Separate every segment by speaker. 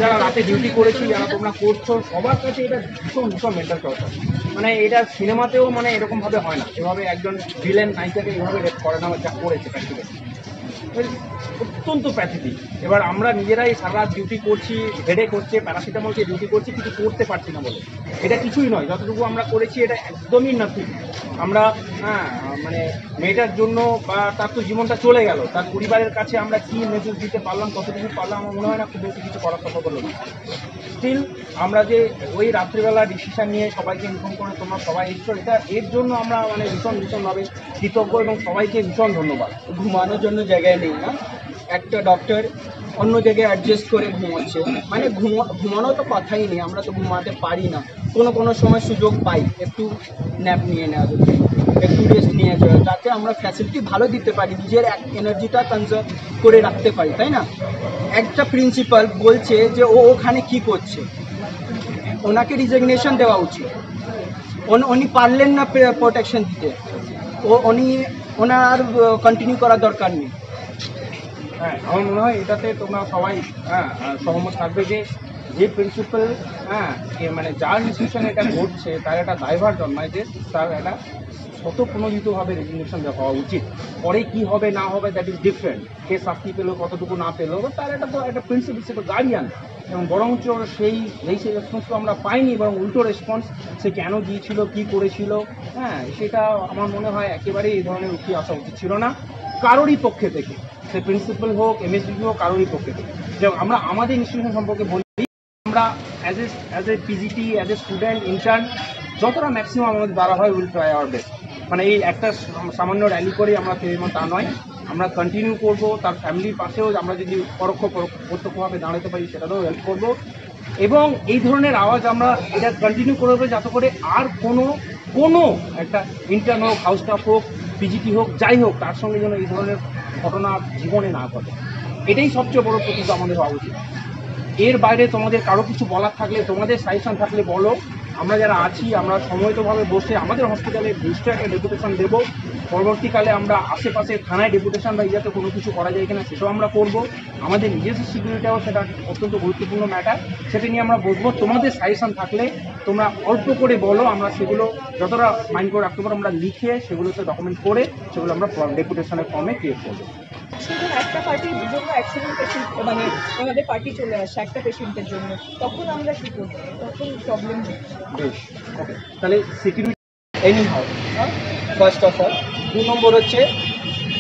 Speaker 1: যারা রাতে ডিউটি করেছি, যারা তোমরা করছো, সবার কাছে এটা ভীষণ ভীষণ মেন্টাল টর্চার। মানে এটা সিনেমাতেও মানে এরকমভাবে হয় না, এভাবে একজন ভিলেন নায়িকাকে এভাবে রেপ করে না, যা করেছে প্র্যাকটিক্যালি অত্যন্ত প্যাথেটিক। এবার আমরা নিজেরাই সারা রাত ডিউটি করছি, হেডেক হচ্ছে, প্যারাসিটামলকে ডিউটি করছি, কিছু করতে পারছি না বলে। এটা কিছুই নয়, যতটুকু আমরা করেছি এটা একদমই নাথিং। আমরা মানে মেয়েটার জন্য বা তার তো জীবনটা চলে গেল, তার পরিবারের কাছে আমরা কি মেসেজ দিতে পারলাম, কতটুকু পারলাম, আমার মনে হয় না খুব বেশি কিছু করা সম্ভব হলো না। স্টিল আমরা যে ওই রাত্রিবেলা ডিসিশন নিয়ে সবাইকে ইনফর্ম করে তোমরা সবাই এসছো, এটা এর জন্য আমরা মানে ভীষণভাবে কৃতজ্ঞ এবং সবাইকে ভীষণ ধন্যবাদ।
Speaker 2: ঘুমানোর জন্য জায়গায় নেই না, একটা ডক্টর অন্য জায়গায় অ্যাডজাস্ট করে ঘুমাচ্ছে, মানে ঘুমানো তো কথাই নেই, আমরা তো ঘুমাতে পারি না। কোনো সময় সুযোগ পাই একটু ন্যাপ নিয়ে নেওয়ার জন্য, একটু রেস্ট নিয়ে যাওয়া, যাতে আমরা ফ্যাসিলিটি ভালো দিতে পারি, নিজের এনার্জিটা কনজার্ভ করে রাখতে পারি, তাই না? একটা প্রিন্সিপাল বলছে যে ও ওখানে কি করছে, ওনাকে রিজিগনেশন দেওয়া উচিত। উনি পারলেন না প্রোটেকশন দিতে, ওনার কন্টিনিউ করার দরকার নেই।
Speaker 1: হ্যাঁ, আমার মনে হয় এটাতে তোমরা সবাই সহমত থাকবে যে প্রিন্সিপাল মানে যার ইনস্টিটিউশনে এটা ঘটছে তার একটা দায়ভার জন্মায় যে তার একটা স্বতঃপ্রণোদিতভাবে রেজিগনেশন দেওয়া হওয়া উচিত। পরে কি হবে না হবে দ্যাট ইজ ডিফারেন্ট, কে শাস্তি পেলো কতটুকু না পেলো, তার একটা প্রিন্সিপাল সে তো গার্ডিয়ান, এবং বরঞ্চ সেই রেসপন্স তো আমরা পাইনি, বরং উল্টো রেসপন্স সে কেন দিয়েছিল, কি করেছিল, সেটা আমার মনে হয় একেবারেই এই ধরনের উঠে আসা উচিত ছিল না কারোরই পক্ষে থেকে, সে প্রিন্সিপাল হোক, এমএসডি হোক, কারোরই পক্ষে থেকে। যেমন আমরা আমাদের ইনস্টিটিউশন সম্পর্কে বলি, আমরা as a PGT, as a student, intern, যতটা ম্যাক্সিমাম আমাদের দ্বারা হয় উইল ট্রাই আওয়ার বেস্ট। মানে এই একটা সামান্য র্যালি করে আমরা ফেরবো তা নয়, আমরা কন্টিনিউ করবো। তার ফ্যামিলির পাশেও আমরা যদি প্রত্যক্ষভাবে দাঁড়াতে পারি সেটাতেও হেল্প করবো, এবং এই ধরনের আওয়াজ আমরা এটা কন্টিনিউ করবো যাতে করে আর কোনো একটা ইন্টার্ন হোক, হাউস স্টাফ হোক, পিজিটি হোক, যাই হোক, তার সঙ্গে যেন এই ধরনের ঘটনা জীবনে না ঘটে। এটাই সবচেয়ে বড় প্রতিজ্ঞা আমাদের হওয়া উচিত। এর বাইরে তোমাদের কারো কিছু বলার থাকলে, তোমাদের সাজেশন থাকলে বলো। আমরা যারা আছি আমরা সময়তভাবে বসে আমাদের হসপিটালে রেজিস্টার একটা ডেপুটেশন দেবো। পরবর্তীকালে আমরা আশেপাশে থানায় ডেপুটেশন বা যাতে কোনো কিছু করা যায় কিনা সেটাও আমরা করব। আমাদের নিজস্ব সিকিউরিটিটাও সেটা অত্যন্ত গুরুত্বপূর্ণ ম্যাটার, সেটা নিয়ে আমরা বসবো। তোমাদের সাজেশন থাকলে তোমরা অল্প করে বলো, আমরা সেগুলো যতটা মাইন্ড করে রাখতে পারো আমরা লিখে সেগুলোতে ডকুমেন্ট করে সেগুলো আমরা ডেপুটেশনের ফর্মে ক্রিয়েট করবো।
Speaker 3: শুধু একটা পার্টির দুজন অ্যাক্সিডেন্ট পেশেন্ট, মানে আমাদের পার্টি চলে আসে একটা পেশেন্টের জন্য, তখন আমরা কী করবো? তখন প্রবলেম হচ্ছে।
Speaker 1: বেশ, ওকে, তাহলে security
Speaker 2: any how, first of all. 2 নম্বর হচ্ছে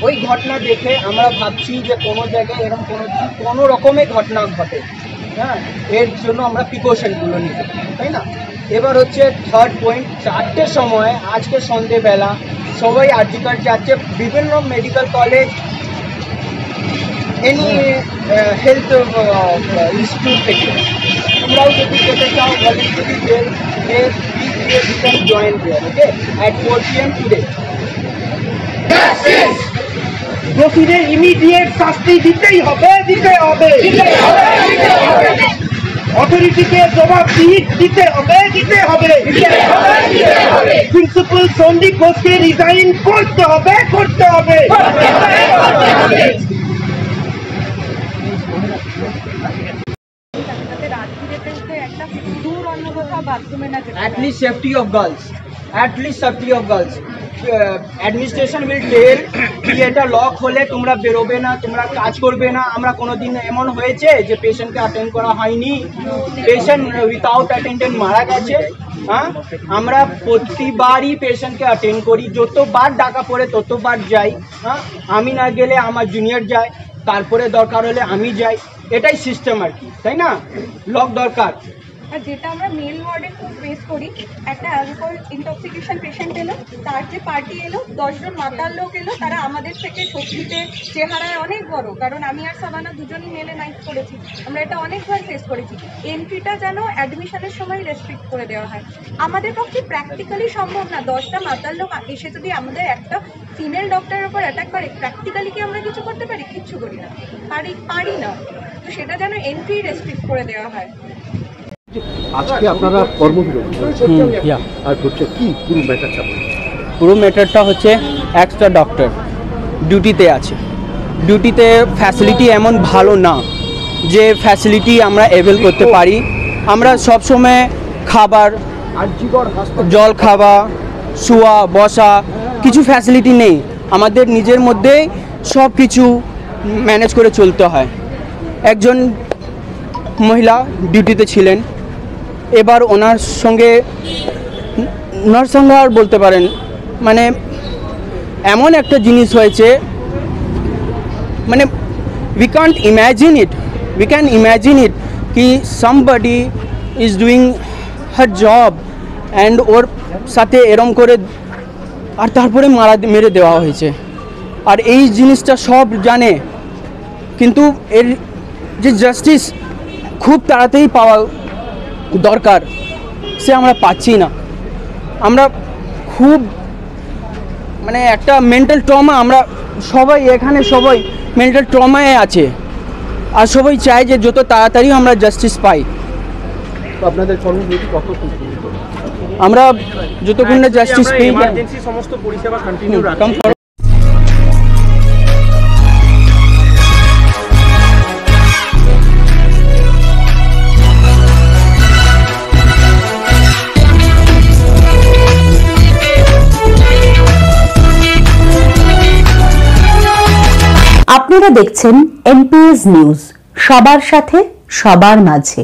Speaker 2: ওই ঘটনা দেখে আমরা ভাবছি যে কোনো জায়গায় এরকম কোনো রকমের ঘটনা ঘটে, এর জন্য আমরা প্রিকশনগুলো নিব, তাই না? এবার হচ্ছে থার্ড পয়েন্ট, 4টের সময় আজকে সন্ধেবেলা সবাই আর্জিকার যাচ্ছে, বিভিন্ন medical college, any health institute থেকে। তোমরাও যদি যেতে চাও voluntary join there, okay, at 4 PM today.
Speaker 1: দোষীদের ইমিডিয়েট শাস্তি দিতেই হবে। অথরিটিকে জবাবদিহি দিতে হবে। প্রিন্সিপাল সন্দীপ ঘোষকে রিজাইন করতে হবে।
Speaker 2: At least safety of girls. Administration will tell कि এটা লক হলে তোমরা বেরোবে না, তোমরা কাজ করবে না। আমরা কোনোদিন এমন হয়েছে যে পেশেন্টকে অ্যাটেন্ড করা হয়নি, পেশেন্ট উইথাউট অ্যাটেন্ডেন্ট মারা গেছে? আমরা প্রতিবারই পেশেন্টকে অ্যাটেন্ড করি, যতবার ডাকা পড়ে ততবার যাই। আমি না গেলে আমার জুনিয়র যায়, তারপরে দরকার হলে আমি যাই, এটাই সিস্টেম আর কি, তাই না? লক দরকার।
Speaker 3: আর যেটা আমরা মেল ওয়ার্ডে খুব ফেস করি, একটা অ্যালকোহল ইনটক্সিকেশন পেশেন্ট এলো, তার যে পার্টি এলো, 10 জন মাতাল লোক এলো, তারা আমাদের থেকে শক্তিতে চেহারায় অনেক বড়, কারণ আমি আর সাবানা দুজনই মেলে নাইট করেছি, আমরা এটা অনেকবার ফেস করেছি। এন্ট্রিটা যেন অ্যাডমিশনের সময় রেস্ট্রিক্ট করে দেওয়া হয়। আমাদের পক্ষে প্র্যাকটিক্যালি সম্ভব না, 10টা মাতাল লোক এসে যদি আমাদের একটা ফিমেল ডক্টরের উপর অ্যাটাক করে, প্র্যাকটিক্যালি কি আমরা কিছু করতে পারি? কিচ্ছু করি না, পারি না। তো সেটা যেন এন্ট্রি রেস্ট্রিক্ট করে দেওয়া হয়।
Speaker 4: আজকে আপনারা কর্মবিরতি আর হচ্ছে কি
Speaker 2: পুরো ম্যাটারটা হচ্ছে এক্সট্রা ডক্টর ডিউটিতে আছে, ডিউটিতে ফ্যাসিলিটি এমন ভালো না, যে ফ্যাসিলিটি আমরা অ্যাভেল করতে পারি। আমরা সবসময় খাবার, জল খাওয়া, শোয়া বসা কিছু ফ্যাসিলিটি নেই, আমাদের নিজের মধ্যেই সব কিছু ম্যানেজ করে চলতে হয়। একজন মহিলা ডিউটিতে ছিলেন, এবার ওনার সঙ্গে নরসংহার বলতে পারেন, মানে এমন একটা জিনিস হয়েছে, মানে we can't imagine it कि somebody is doing her job and ওর সাথে এরম করে আর তারপরে মেরে দেওয়া হয়েছে। আর এই জিনিসটা সব জানে, কিন্তু এর যে জাস্টিস খুব তাড়াতাড়ি পাওয়া দরকার সে আমরা পাচ্ছি না। আমরা খুব মানে একটা মেন্টাল ট্রমা, আমরা সবাই এখানে সবাই মেন্টাল ট্রমায় আছে, আর সবাই চায় যে যত তাড়াতাড়ি আমরা জাস্টিস পাই।
Speaker 4: তো আপনাদের কর্মবিরতি কতক্ষণ চলবে?
Speaker 2: আমরা যতক্ষণ না জাস্টিস পাই
Speaker 1: ইমার্জেন্সি সমস্ত পরিষেবা কন্টিনিউ রাখছি।
Speaker 5: আপনারা দেখছেন এনপিএস নিউজ, সবার সাথে সবার মাঝে।